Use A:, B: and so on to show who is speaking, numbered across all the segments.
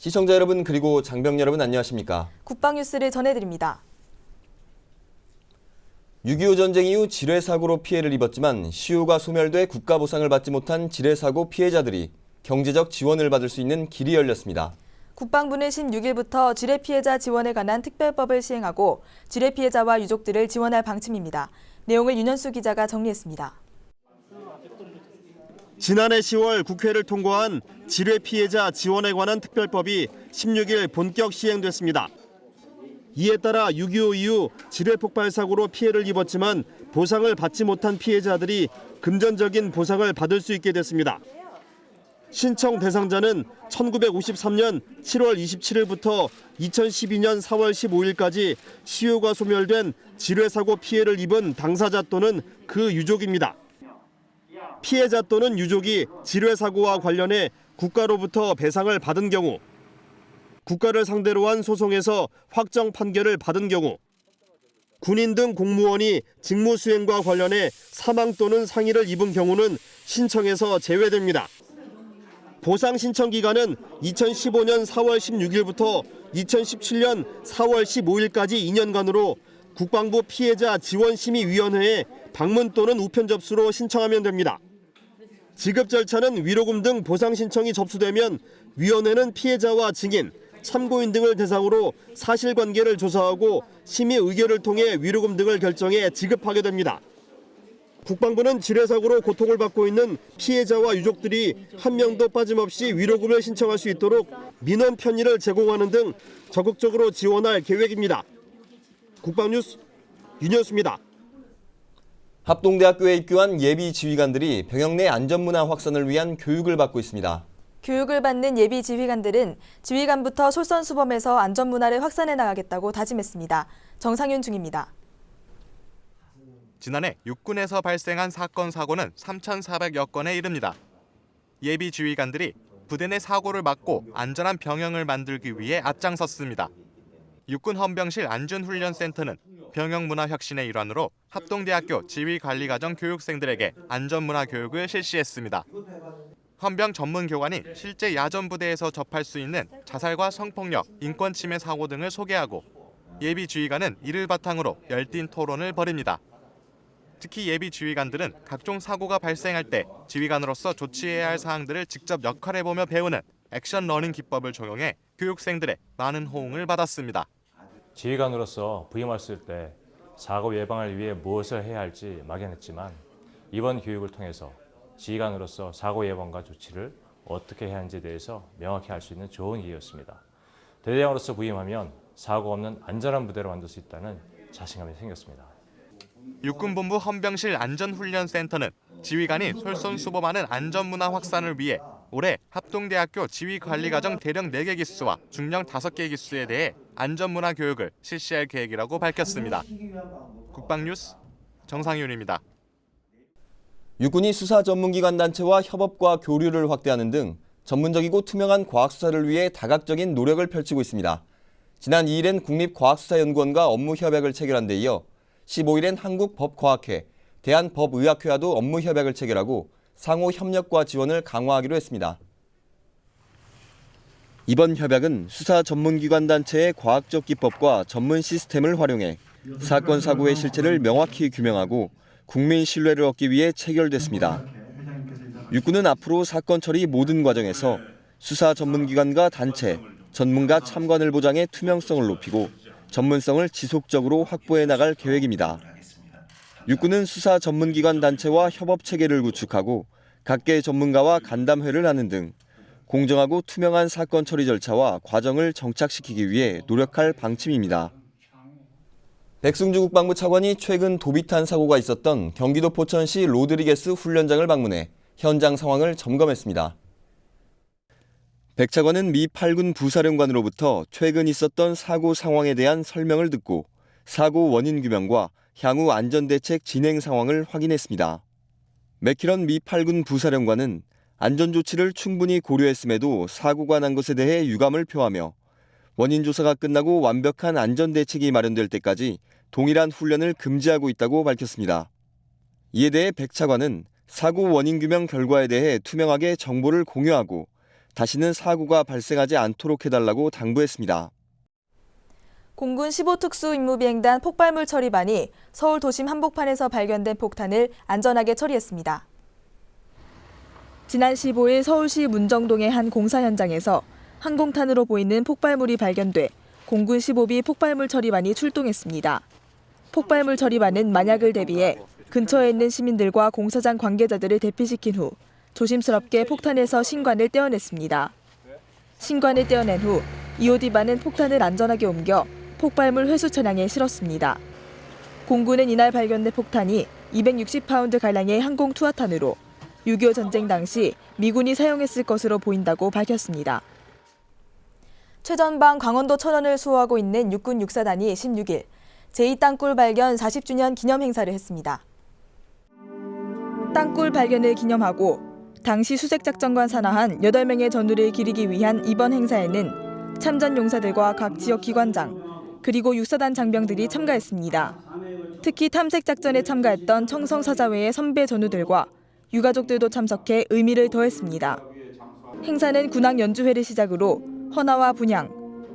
A: 시청자 여러분 그리고 장병 여러분 안녕하십니까?
B: 국방 뉴스를 전해드립니다.
A: 6.25 전쟁 이후 지뢰사고로 피해를 입었지만 시효가 소멸돼 국가보상을 받지 못한 지뢰사고 피해자들이 경제적 지원을 받을 수 있는 길이 열렸습니다.
B: 국방부는 16일부터 지뢰 피해자 지원에 관한 특별법을 시행하고 지뢰 피해자와 유족들을 지원할 방침입니다. 내용을 윤현수 기자가 정리했습니다.
C: 지난해 10월 국회를 통과한 지뢰 피해자 지원에 관한 특별법이 16일 본격 시행됐습니다. 이에 따라 6.25 이후 지뢰 폭발 사고로 피해를 입었지만 보상을 받지 못한 피해자들이 금전적인 보상을 받을 수 있게 됐습니다. 신청 대상자는 1953년 7월 27일부터 2012년 4월 15일까지 시효가 소멸된 지뢰 사고 피해를 입은 당사자 또는 그 유족입니다. 피해자 또는 유족이 지뢰 사고와 관련해 국가로부터 배상을 받은 경우, 국가를 상대로 한 소송에서 확정 판결을 받은 경우, 군인 등 공무원이 직무 수행과 관련해 사망 또는 상해를 입은 경우는 신청에서 제외됩니다. 보상 신청 기간은 2015년 4월 16일부터 2017년 4월 15일까지 2년간으로 국방부 피해자 지원심의위원회에 방문 또는 우편 접수로 신청하면 됩니다. 지급 절차는 위로금 등 보상 신청이 접수되면 위원회는 피해자와 증인, 참고인 등을 대상으로 사실관계를 조사하고 심의 의결을 통해 위로금 등을 결정해 지급하게 됩니다. 국방부는 지뢰사고로 고통을 받고 있는 피해자와 유족들이 한 명도 빠짐없이 위로금을 신청할 수 있도록 민원 편의를 제공하는 등 적극적으로 지원할 계획입니다. 국방뉴스 윤현수입니다.
A: 합동대학교에 입교한 예비 지휘관들이 병영 내 안전문화 확산을 위한 교육을 받고 있습니다.
B: 교육을 받는 예비 지휘관들은 지휘관부터 솔선수범해서 안전문화를 확산해 나가겠다고 다짐했습니다. 정상윤 중입니다.
D: 지난해 육군에서 발생한 사건 사고는 3,400여 건에 이릅니다. 예비 지휘관들이 부대 내 사고를 막고 안전한 병영을 만들기 위해 앞장섰습니다. 육군 헌병실 안전훈련센터는 병영문화 혁신의 일환으로 합동대학교 지휘관리과정 교육생들에게 안전문화 교육을 실시했습니다. 헌병 전문교관이 실제 야전부대에서 접할 수 있는 자살과 성폭력, 인권침해 사고 등을 소개하고 예비 지휘관은 이를 바탕으로 열띤 토론을 벌입니다. 특히 예비 지휘관들은 각종 사고가 발생할 때 지휘관으로서 조치해야 할 사항들을 직접 역할해보며 배우는 액션 러닝 기법을 적용해 교육생들의 많은 호응을 받았습니다.
E: 지휘관으로서 부임했을 때 사고 예방을 위해 무엇을 해야 할지 막연했지만 이번 교육을 통해서 지휘관으로서 사고 예방과 조치를 어떻게 해야 하는지에 대해서 명확히 알 수 있는 좋은 기회였습니다. 대대장으로서 부임하면 사고 없는 안전한 부대로 만들 수 있다는 자신감이 생겼습니다.
D: 육군본부 헌병실 안전훈련센터는 지휘관이 솔선수범하는 안전문화 확산을 위해 올해 합동대학교 지휘관리과정 대령 4개 기수와 중령 5개 기수에 대해 안전문화 교육을 실시할 계획이라고 밝혔습니다. 국방뉴스 정상윤입니다.
A: 육군이 수사 전문기관 단체와 협업과 교류를 확대하는 등 전문적이고 투명한 과학수사를 위해 다각적인 노력을 펼치고 있습니다. 지난 2일엔 국립과학수사연구원과 업무 협약을 체결한 데 이어 15일엔 한국법과학회, 대한법의학회와도 업무 협약을 체결하고 상호 협력과 지원을 강화하기로 했습니다. 이번 협약은 수사 전문기관 단체의 과학적 기법과 전문 시스템을 활용해 사건 사고의 실체를 명확히 규명하고 국민 신뢰를 얻기 위해 체결됐습니다. 육군은 앞으로 사건 처리 모든 과정에서 수사 전문기관과 단체, 전문가 참관을 보장해 투명성을 높이고 전문성을 지속적으로 확보해 나갈 계획입니다. 육군은 수사 전문기관 단체와 협업 체계를 구축하고 각계 전문가와 간담회를 하는 등 공정하고 투명한 사건 처리 절차와 과정을 정착시키기 위해 노력할 방침입니다. 백승주 국방부 차관이 최근 도비탄 사고가 있었던 경기도 포천시 로드리게스 훈련장을 방문해 현장 상황을 점검했습니다. 백 차관은 미 8군 부사령관으로부터 최근 있었던 사고 상황에 대한 설명을 듣고 사고 원인 규명과 향후 안전대책 진행 상황을 확인했습니다. 맥키런 미 8군 부사령관은 안전조치를 충분히 고려했음에도 사고가 난 것에 대해 유감을 표하며 원인 조사가 끝나고 완벽한 안전 대책이 마련될 때까지 동일한 훈련을 금지하고 있다고 밝혔습니다. 이에 대해 백 차관은 사고 원인 규명 결과에 대해 투명하게 정보를 공유하고 다시는 사고가 발생하지 않도록 해달라고 당부했습니다.
B: 공군 15특수임무비행단 폭발물 처리반이 서울 도심 한복판에서 발견된 폭탄을 안전하게 처리했습니다. 지난 15일 서울시 문정동의 한 공사 현장에서 항공탄으로 보이는 폭발물이 발견돼 공군 15비 폭발물 처리반이 출동했습니다. 폭발물 처리반은 만약을 대비해 근처에 있는 시민들과 공사장 관계자들을 대피시킨 후 조심스럽게 폭탄에서 신관을 떼어냈습니다. 신관을 떼어낸 후 EOD반은 폭탄을 안전하게 옮겨 폭발물 회수 차량에 실었습니다. 공군은 이날 발견된 폭탄이 260파운드가량의 항공 투하탄으로 6.25 전쟁 당시 미군이 사용했을 것으로 보인다고 밝혔습니다. 최전방 강원도 천원을 수호하고 있는 육군 육사단이 16일 제2땅굴 발견 40주년 기념 행사를 했습니다. 땅굴 발견을 기념하고 당시 수색작전관 산하한 8명의 전우를 기리기 위한 이번 행사에는 참전 용사들과 각 지역 기관장, 그리고 육사단 장병들이 참가했습니다. 특히 탐색작전에 참가했던 청성사자회의 선배 전우들과 유가족들도 참석해 의미를 더했습니다. 행사는 군악 연주회를 시작으로 헌화와 분향,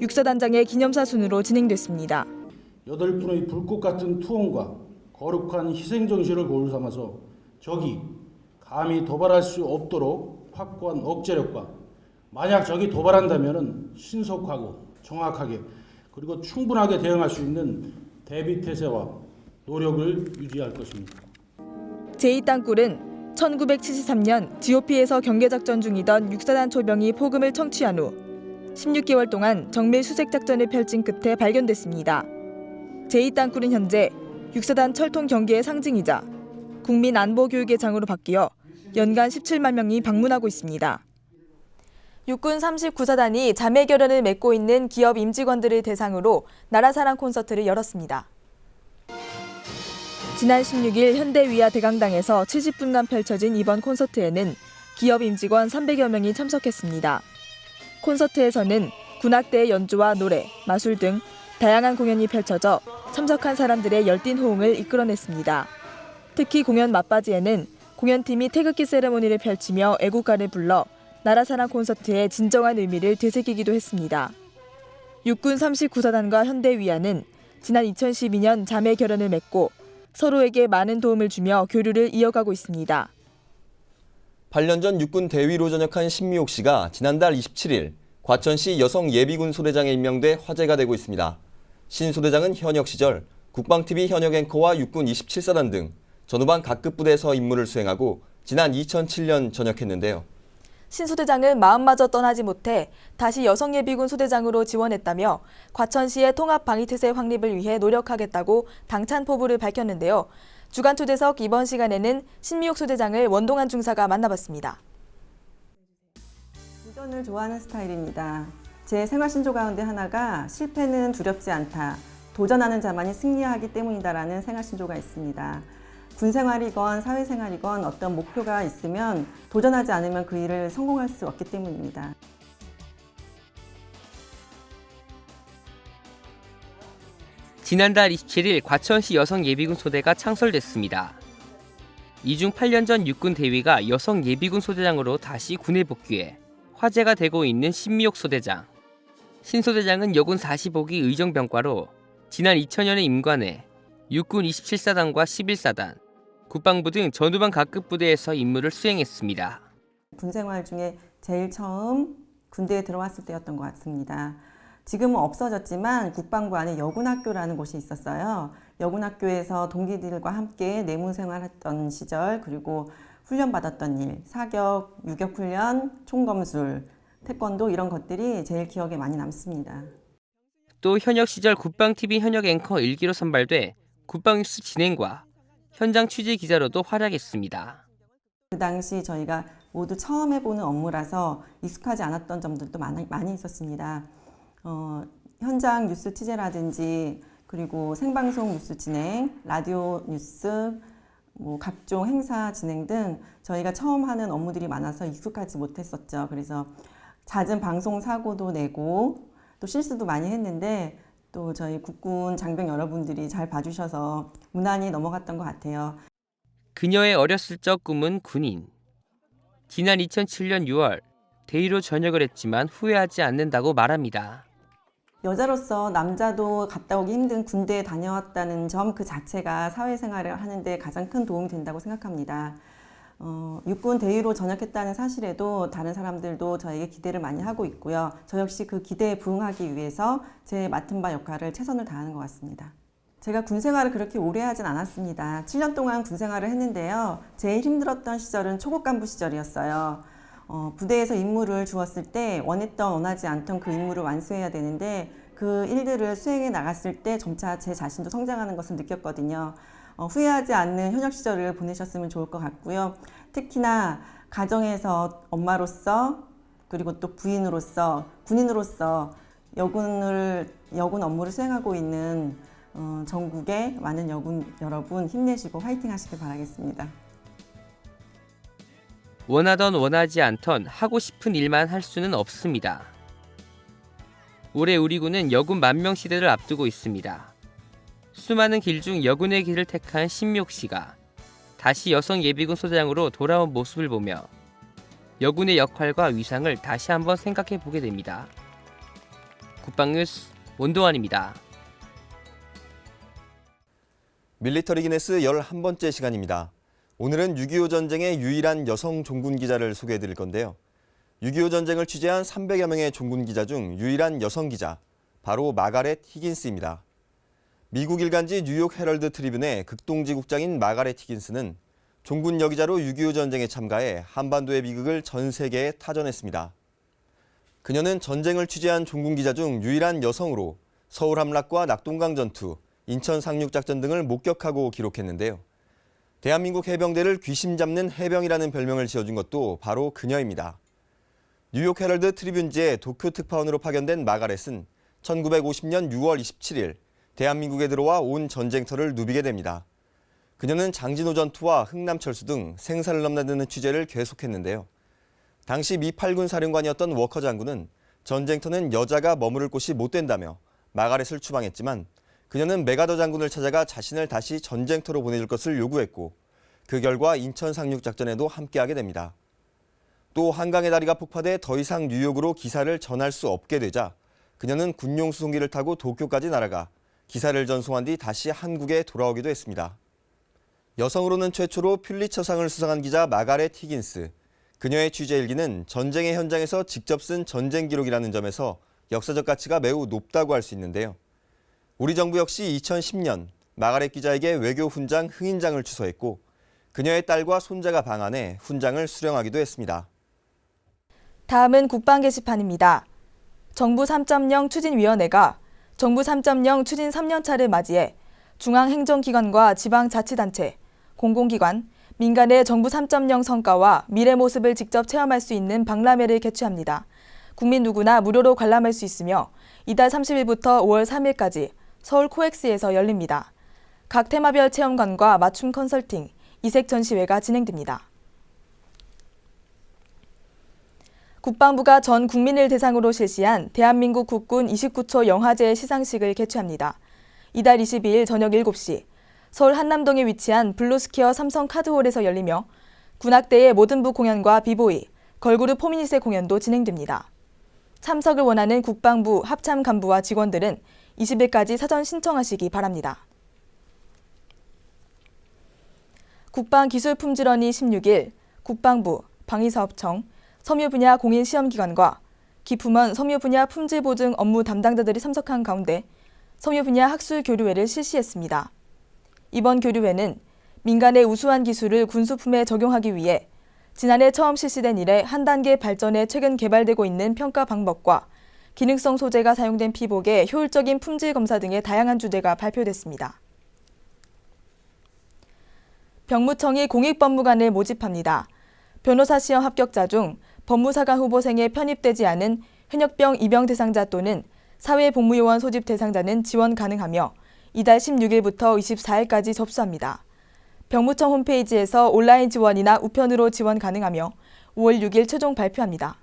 B: 육사단장의 기념사 순으로 진행됐습니다.
F: 8분의 불꽃 같은 투혼과 거룩한 희생정신을 고루 삼아서 적이 감히 도발할 수 없도록 확고한 억제력과 만약 적이 도발한다면 신속하고 정확하게 그리고 충분하게 대응할 수 있는 대비태세와 노력을 유지할 것입니다.
B: 제2땅굴은 1973년 GOP에서 경계작전 중이던 육사단 초병이 포금을 청취한 후 16개월 동안 정밀 수색작전을 펼친 끝에 발견됐습니다. 제2땅굴은 현재 육사단 철통 경계의 상징이자 국민안보교육의 장으로 바뀌어 연간 17만 명이 방문하고 있습니다. 육군 39사단이 자매 결연을 맺고 있는 기업 임직원들을 대상으로 나라사랑 콘서트를 열었습니다. 지난 16일 현대 위아 대강당에서 70분간 펼쳐진 이번 콘서트에는 기업 임직원 300여 명이 참석했습니다. 콘서트에서는 군악대의 연주와 노래, 마술 등 다양한 공연이 펼쳐져 참석한 사람들의 열띤 호응을 이끌어냈습니다. 특히 공연 막바지에는 공연팀이 태극기 세레모니를 펼치며 애국가를 불러 나라사랑 콘서트의 진정한 의미를 되새기기도 했습니다. 육군 39사단과 현대 위아는 지난 2012년 자매 결연을 맺고 서로에게 많은 도움을 주며 교류를 이어가고 있습니다.
A: 8년 전 육군 대위로 전역한 신미옥 씨가 지난달 27일 과천시 여성 예비군 소대장에 임명돼 화제가 되고 있습니다. 신 소대장은 현역 시절 국방TV 현역 앵커와 육군 27사단 등 전후반 각급 부대에서 임무를 수행하고 지난 2007년 전역했는데요.
B: 신 소대장은 마음마저 떠나지 못해 다시 여성 예비군 소대장으로 지원했다며 과천시의 통합 방위태세 확립을 위해 노력하겠다고 당찬 포부를 밝혔는데요. 주간 초대석 이번 시간에는 신미옥 소대장을 원동환 중사가 만나봤습니다.
G: 도전을 좋아하는 스타일입니다. 제 생활신조 가운데 하나가 실패는 두렵지 않다. 도전하는 자만이 승리하기 때문이다라는 생활신조가 있습니다. 군생활이건 사회생활이건 어떤 목표가 있으면 도전하지 않으면 그 일을 성공할 수 없기 때문입니다.
H: 지난달 27일 과천시 여성 예비군 소대가 창설됐습니다. 이중 8년 전 육군 대위가 여성 예비군 소대장으로 다시 군에 복귀해 화제가 되고 있는 신미옥 소대장. 신 소대장은 여군 45기 의정병과로 지난 2000년에 임관해 육군 27사단과 11사단, 국방부 등 전후반 각급 부대에서 임무를 수행했습니다.
G: 군생활 중에 제일 처음 군대에 들어왔을 때였던 것 같습니다. 지금은 없어졌지만 국방부 안에 여군학교라는 곳이 있었어요. 여군학교에서 동기들과 함께 내무생활했던 시절, 그리고 훈련받았던 일, 사격, 유격훈련, 총검술, 태권도 이런 것들이 제일 기억에 많이 남습니다.
H: 또 현역 시절 국방TV 현역 앵커 1기로 선발돼 국방뉴스 진행과 현장 취재 기자로도 활약했습니다.
G: 그 당시 저희가 모두 처음 해보는 업무라서 익숙하지 않았던 점들도 많이 있었습니다. 현장 뉴스 취재라든지 그리고 생방송 뉴스 진행, 라디오 뉴스, 각종 행사 진행 등 저희가 처음 하는 업무들이 많아서 익숙하지 못했었죠. 그래서 잦은 방송 사고도 내고 또 실수도 많이 했는데 또 저희 국군 장병 여러분들이 잘 봐주셔서 무난히 넘어갔던 것 같아요.
H: 그녀의 어렸을 적 꿈은 군인. 지난 2007년 6월 대위로 전역을 했지만 후회하지 않는다고 말합니다.
G: 여자로서 남자도 갔다 오기 힘든 군대에 다녀왔다는 점 그 자체가 사회생활을 하는데 가장 큰 도움이 된다고 생각합니다. 육군 대위로 전역했다는 사실에도 다른 사람들도 저에게 기대를 많이 하고 있고요. 저 역시 그 기대에 부응하기 위해서 제 맡은 바 역할을 최선을 다하는 것 같습니다. 제가 군 생활을 그렇게 오래 하진 않았습니다. 7년 동안 군 생활을 했는데요. 제일 힘들었던 시절은 초급 간부 시절이었어요. 부대에서 임무를 주었을 때 원하지 않던 그 임무를 완수해야 되는데 그 일들을 수행해 나갔을 때 점차 제 자신도 성장하는 것을 느꼈거든요. 후회하지 않는 현역 시절을 보내셨으면 좋을 것 같고요. 특히나 가정에서 엄마로서 그리고 또 부인으로서 군인으로서 여군 업무를 수행하고 있는 전국의 많은 여군 여러분 힘내시고 화이팅 하시길 바라겠습니다.
H: 원하던 원하지 않던 하고 싶은 일만 할 수는 없습니다. 올해 우리 군은 여군 만명 시대를 앞두고 있습니다. 수많은 길 중 여군의 길을 택한 신미옥 씨가 다시 여성 예비군 소대장으로 돌아온 모습을 보며 여군의 역할과 위상을 다시 한번 생각해 보게 됩니다. 국방뉴스 원동환입니다.
A: 밀리터리 기네스 11번째 시간입니다. 오늘은 6.25 전쟁의 유일한 여성 종군 기자를 소개해 드릴 건데요. 6.25 전쟁을 취재한 300여 명의 종군 기자 중 유일한 여성 기자, 바로 마가렛 히긴스입니다. 미국 일간지 뉴욕 헤럴드 트리뷴의 극동지 국장인 마가렛 히긴스는 종군 여기자로 6.25 전쟁에 참가해 한반도의 비극을 전 세계에 타전했습니다. 그녀는 전쟁을 취재한 종군 기자 중 유일한 여성으로 서울 함락과 낙동강 전투, 인천 상륙작전 등을 목격하고 기록했는데요. 대한민국 해병대를 귀신 잡는 해병이라는 별명을 지어준 것도 바로 그녀입니다. 뉴욕 헤럴드 트리뷴지의 도쿄 특파원으로 파견된 마가렛은 1950년 6월 27일 대한민국에 들어와 온 전쟁터를 누비게 됩니다. 그녀는 장진호 전투와 흥남철수 등 생사를 넘나드는 취재를 계속했는데요. 당시 미 8군 사령관이었던 워커 장군은 전쟁터는 여자가 머무를 곳이 못 된다며 마가렛을 추방했지만 그녀는 메가더 장군을 찾아가 자신을 다시 전쟁터로 보내줄 것을 요구했고 그 결과 인천 상륙작전에도 함께하게 됩니다. 또 한강의 다리가 폭파돼 더 이상 뉴욕으로 기사를 전할 수 없게 되자 그녀는 군용 수송기를 타고 도쿄까지 날아가 기사를 전송한 뒤 다시 한국에 돌아오기도 했습니다. 여성으로는 최초로 퓰리처상을 수상한 기자 마가렛 히긴스. 그녀의 취재 일기는 전쟁의 현장에서 직접 쓴 전쟁 기록이라는 점에서 역사적 가치가 매우 높다고 할 수 있는데요. 우리 정부 역시 2010년 마가렛 기자에게 외교 훈장 흥인장을 추서했고 그녀의 딸과 손자가 방한해 훈장을 수령하기도 했습니다.
B: 다음은 국방 게시판입니다. 정부 3.0 추진위원회가 정부 3.0 추진 3년차를 맞이해 중앙행정기관과 지방자치단체, 공공기관, 민간의 정부 3.0 성과와 미래 모습을 직접 체험할 수 있는 박람회를 개최합니다. 국민 누구나 무료로 관람할 수 있으며 이달 30일부터 5월 3일까지 서울 코엑스에서 열립니다. 각 테마별 체험관과 맞춤 컨설팅, 이색 전시회가 진행됩니다. 국방부가 전 국민을 대상으로 실시한 대한민국 국군 29초 영화제 시상식을 개최합니다. 이달 22일 저녁 7시 서울 한남동에 위치한 블루스퀘어 삼성카드홀에서 열리며 군악대의 모든부 공연과 비보이, 걸그룹 포미닛의 공연도 진행됩니다. 참석을 원하는 국방부 합참 간부와 직원들은 20일까지 사전 신청하시기 바랍니다. 국방기술품질원이 16일 국방부, 방위사업청, 섬유 분야 공인시험기관과 기품원 섬유 분야 품질 보증 업무 담당자들이 참석한 가운데 섬유 분야 학술 교류회를 실시했습니다. 이번 교류회는 민간의 우수한 기술을 군수품에 적용하기 위해 지난해 처음 실시된 이래 한 단계 발전해 최근 개발되고 있는 평가 방법과 기능성 소재가 사용된 피복의 효율적인 품질 검사 등의 다양한 주제가 발표됐습니다. 병무청이 공익법무관을 모집합니다. 변호사 시험 합격자 중 법무사관 후보생에 편입되지 않은 현역병 입영 대상자 또는 사회복무요원 소집 대상자는 지원 가능하며 이달 16일부터 24일까지 접수합니다. 병무청 홈페이지에서 온라인 지원이나 우편으로 지원 가능하며 5월 6일 최종 발표합니다.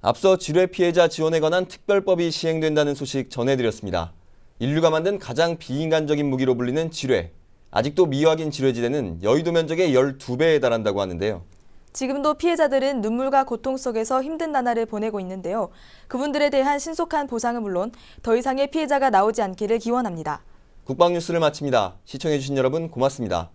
A: 앞서 지뢰 피해자 지원에 관한 특별법이 시행된다는 소식 전해드렸습니다. 인류가 만든 가장 비인간적인 무기로 불리는 지뢰. 아직도 미확인 지뢰지대는 여의도 면적의 12배에 달한다고 하는데요.
B: 지금도 피해자들은 눈물과 고통 속에서 힘든 나날을 보내고 있는데요. 그분들에 대한 신속한 보상은 물론 더 이상의 피해자가 나오지 않기를 기원합니다.
A: 국방뉴스를 마칩니다. 시청해주신 여러분 고맙습니다.